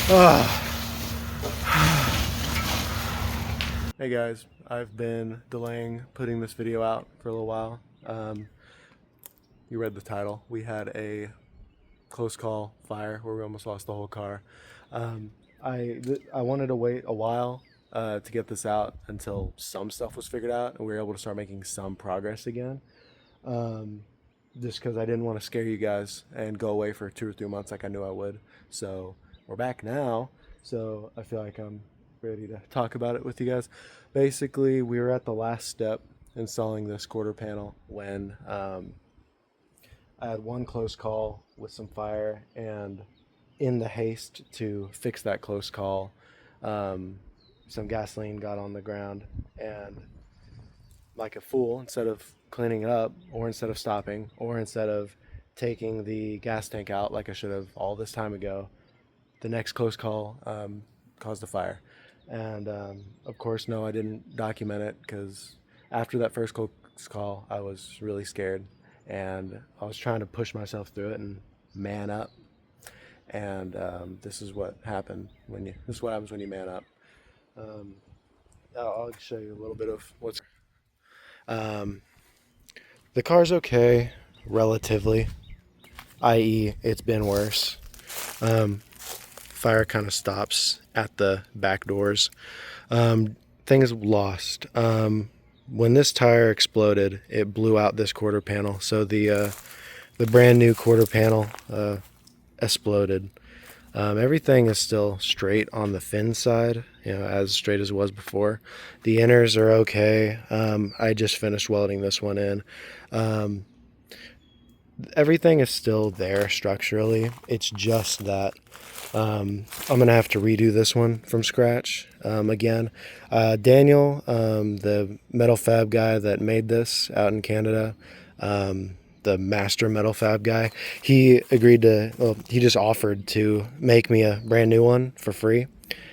Hey guys, I've been delaying putting this video out for a little while. You read the title. We had a close call fire where we almost lost the whole car. I wanted to wait a while to get this out until some stuff was figured out and we were able to start making some progress again. Just because I didn't want to scare you guys and go away for 2 or 3 months like I knew I would. So we're back now. So I feel like I'm ready to talk about it with you guys. Basically, we were at the last step installing this quarter panel when I had one close call with some fire, and in the haste to fix that close call, some gasoline got on the ground, and like a fool, instead of cleaning it up, or instead of stopping, or instead of taking the gas tank out like I should have all this time ago, the next close call caused a fire. And of course, no, I didn't document it because after that first close call, I was really scared, and I was trying to push myself through it and man up. And this is what happened when you. This is what happens when you man up. I'll show you a little bit of what's. The car's okay, relatively, i.e., it's been worse. Fire kind of stops at the back doors. Things lost. When this tire exploded, it blew out this quarter panel. So the brand new quarter panel exploded. Everything is still straight on the fin side, as straight as it was before. The inners are okay. I just finished welding this one in. Everything is still there structurally. It's just that I'm gonna have to redo this one from scratch again. Daniel, the metal fab guy that made this out in Canada, the master metal fab guy, he agreed to, well, he just offered to make me a brand new one for free,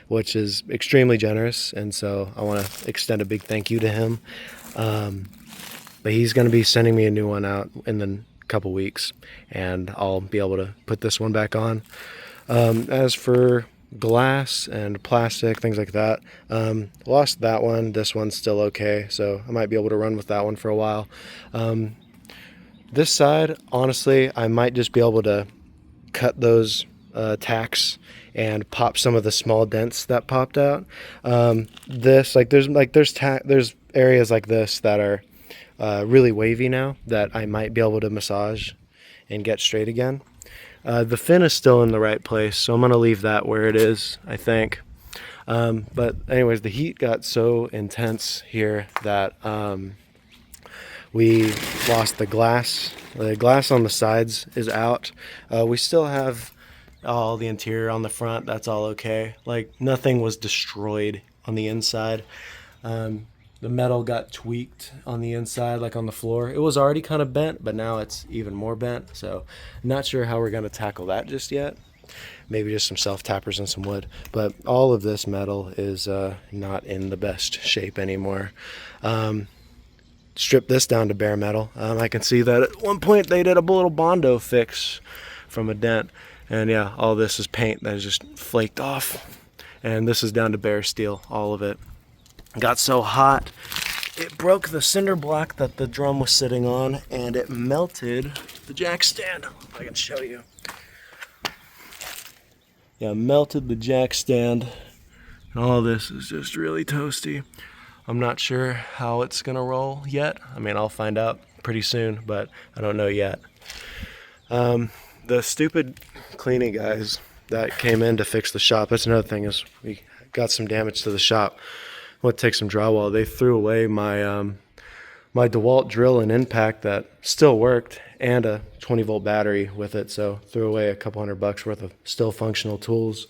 which is extremely generous, and so I want to extend a big thank you to him. But he's going to be sending me a new one out in the couple weeks, and I'll be able to put this one back on. As for glass and plastic, things like that, lost that one. This one's still okay, so I might be able to run with that one for a while. This side, honestly, I might just be able to cut those tacks and pop some of the small dents that popped out. There's areas like this that are really wavy now that I might be able to massage and get straight again. The fin is still in the right place, so I'm going to leave that where it is, I think. But anyways, the heat got so intense here that we lost the glass. The glass on the sides is out. We still have all the interior on the front. That's all okay. Like, nothing was destroyed on the inside. The metal got tweaked on the inside, like on the floor. It was already kind of bent, but now it's even more bent. So not sure how we're going to tackle that just yet. Maybe just some self-tappers and some wood. But all of this metal is not in the best shape anymore. Strip this down to bare metal. I can see that at one point they did a little Bondo fix from a dent. And yeah, all this is paint that is just flaked off. And this is down to bare steel, all of it. Got so hot, it broke the cinder block that the drum was sitting on, and it melted the jack stand. If I can show you. Yeah, melted the jack stand. And all this is just really toasty. I'm not sure how it's gonna roll yet. I mean, I'll find out pretty soon, but I don't know yet. The stupid cleaning guys that came in to fix the shop, that's another thing, is we got some damage to the shop. I want to take some drywall. They threw away my my DeWalt drill and impact that still worked, and a 20-volt battery with it, so threw away a couple $100 worth of still functional tools.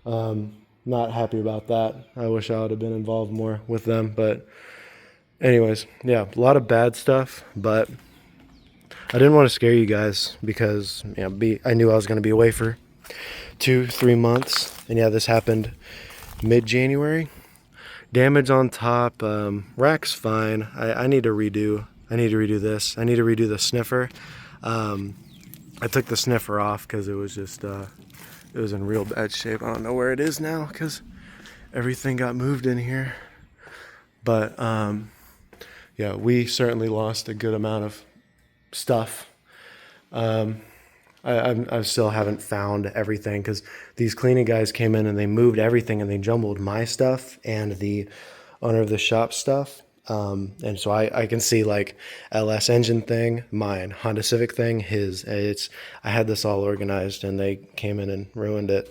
Not happy about that. I wish I would have been involved more with them, but anyways, yeah, a lot of bad stuff, but I didn't want to scare you guys because I knew I was going to be away for 2-3 months, and yeah, this happened mid-January. Damage on top, rack's fine. I need to redo this. I need to redo the sniffer. I took the sniffer off because it was just, it was in real bad shape. I don't know where it is now because everything got moved in here. But, yeah, we certainly lost a good amount of stuff. I still haven't found everything because these cleaning guys came in and they moved everything and they jumbled my stuff and the owner of the shop stuff. And so I can see like LS engine thing, mine, Honda Civic thing, his. I had this all organized and they came in and ruined it.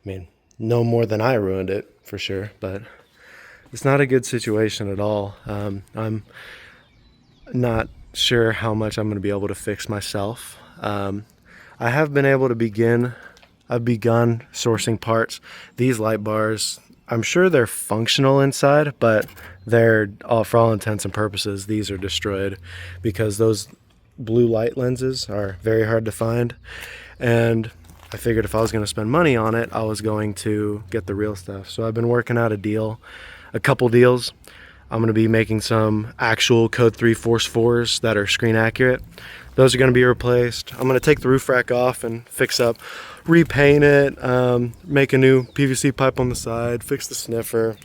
I mean, no more than I ruined it for sure, but it's not a good situation at all. I'm not sure how much I'm going to be able to fix myself. I have been able to I've begun sourcing parts. These light bars, I'm sure they're functional inside, but they're all, for all intents and purposes, these are destroyed because those blue light lenses are very hard to find. And I figured if I was going to spend money on it, I was going to get the real stuff. So I've been working out a couple deals. I'm going to be making some actual Code 3 Force 4s that are screen accurate. Those are going to be replaced. I'm going to take the roof rack off and fix up, repaint it, make a new PVC pipe on the side, fix the sniffer.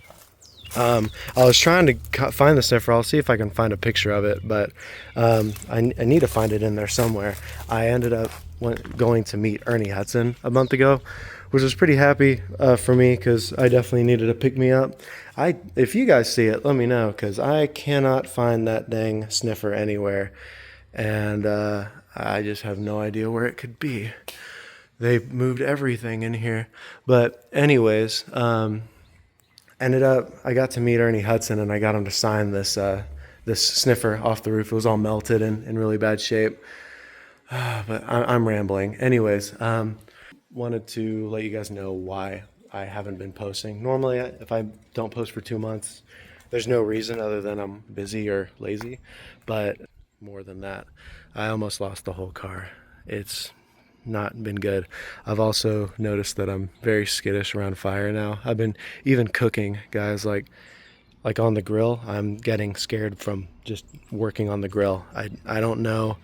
I was trying to find the sniffer. I'll see if I can find a picture of it, but I need to find it in there somewhere. I ended up going to meet Ernie Hudson a month ago, which was pretty happy for me because I definitely needed to pick me up. If you guys see it, let me know because I cannot find that dang sniffer anywhere, and I just have no idea where it could be. They moved everything in here, but anyways, ended up I got to meet Ernie Hudson and I got him to sign this sniffer off the roof. It was all melted and in really bad shape. But I'm rambling. Anyways, wanted to let you guys know why I haven't been posting. Normally, if I don't post for 2 months, there's no reason other than I'm busy or lazy. But more than that, I almost lost the whole car. It's not been good. I've also noticed that I'm very skittish around fire now. I've been even cooking, guys, like on the grill. I'm getting scared from just working on the grill. I don't know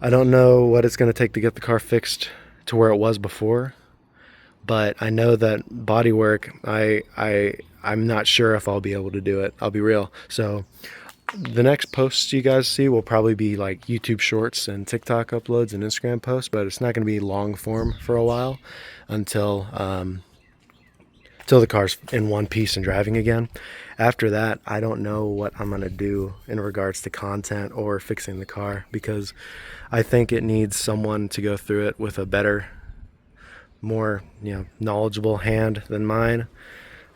what it's going to take to get the car fixed to where it was before, but I know that body work, I'm not sure if I'll be able to do it. I'll be real. So the next posts you guys see will probably be like YouTube shorts and TikTok uploads and Instagram posts, but it's not going to be long form for a while until the car's in one piece and driving again. After that, I don't know what I'm going to do in regards to content or fixing the car because I think it needs someone to go through it with a better, more, knowledgeable hand than mine.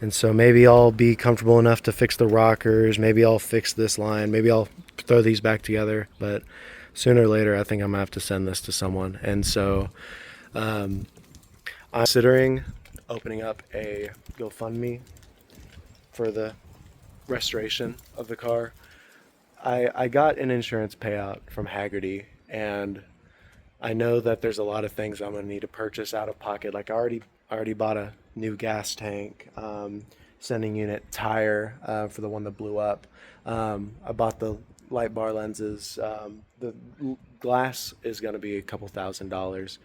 And so maybe I'll be comfortable enough to fix the rockers. Maybe I'll fix this line. Maybe I'll throw these back together. But sooner or later, I think I'm going to have to send this to someone. And so I'm considering opening up a GoFundMe for the restoration of the car. I got an insurance payout from Haggerty, and I know that there's a lot of things I'm going to need to purchase out of pocket. Like I already bought a new gas tank, sending unit, tire for the one that blew up. I bought the light bar lenses. The glass is going to be a couple $1,000s.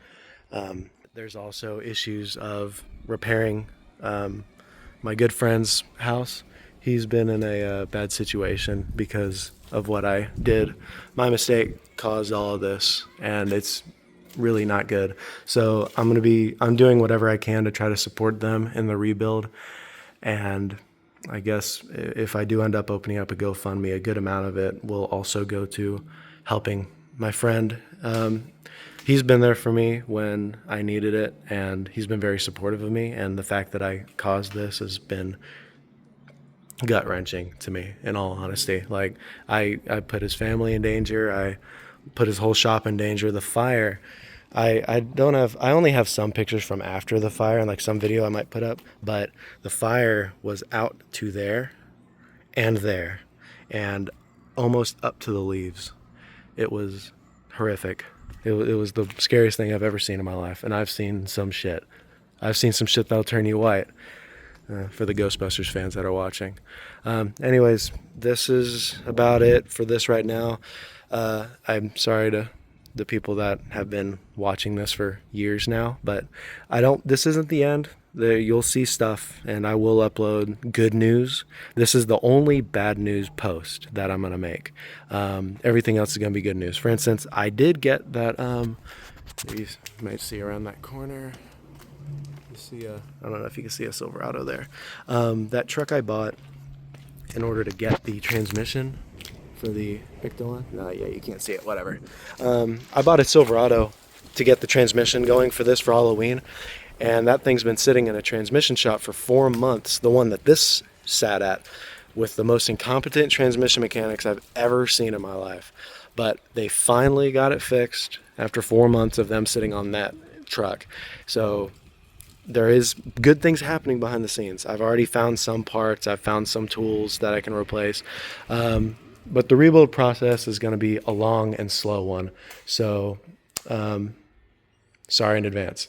There's also issues of repairing my good friend's house. He's been in a bad situation because of what I did. My mistake caused all of this, and it's really not good. So I'm doing whatever I can to try to support them in the rebuild. And I guess if I do end up opening up a GoFundMe, a good amount of it will also go to helping my friend. He's been there for me when I needed it, and he's been very supportive of me. And the fact that I caused this has been gut-wrenching to me, in all honesty. Like I put his family in danger. I put his whole shop in danger. The fire, I only have some pictures from after the fire and like some video I might put up, but the fire was out to there and almost up to the leaves. It was horrific. It was the scariest thing I've ever seen in my life, and I've seen some shit. I've seen some shit that'll turn you white. For the Ghostbusters fans that are watching. Anyways, this is about it for this right now. I'm sorry to the people that have been watching this for years now. But this isn't the end. You'll see stuff, and I will upload good news. This is the only bad news post that I'm going to make. Everything else is going to be good news. For instance, I did get that, you might see around that corner. You see I don't know if you can see a Silverado there. That truck I bought in order to get the transmission for the ECTO-1. No, yeah, you can't see it, whatever. I bought a Silverado to get the transmission going for Halloween, and that thing's been sitting in a transmission shop for 4 months, the one that this sat at, with the most incompetent transmission mechanics I've ever seen in my life. But they finally got it fixed after 4 months of them sitting on that truck. So there is good things happening behind the scenes. I've already found some parts. I've found some tools that I can replace. But the rebuild process is going to be a long and slow one. So sorry in advance.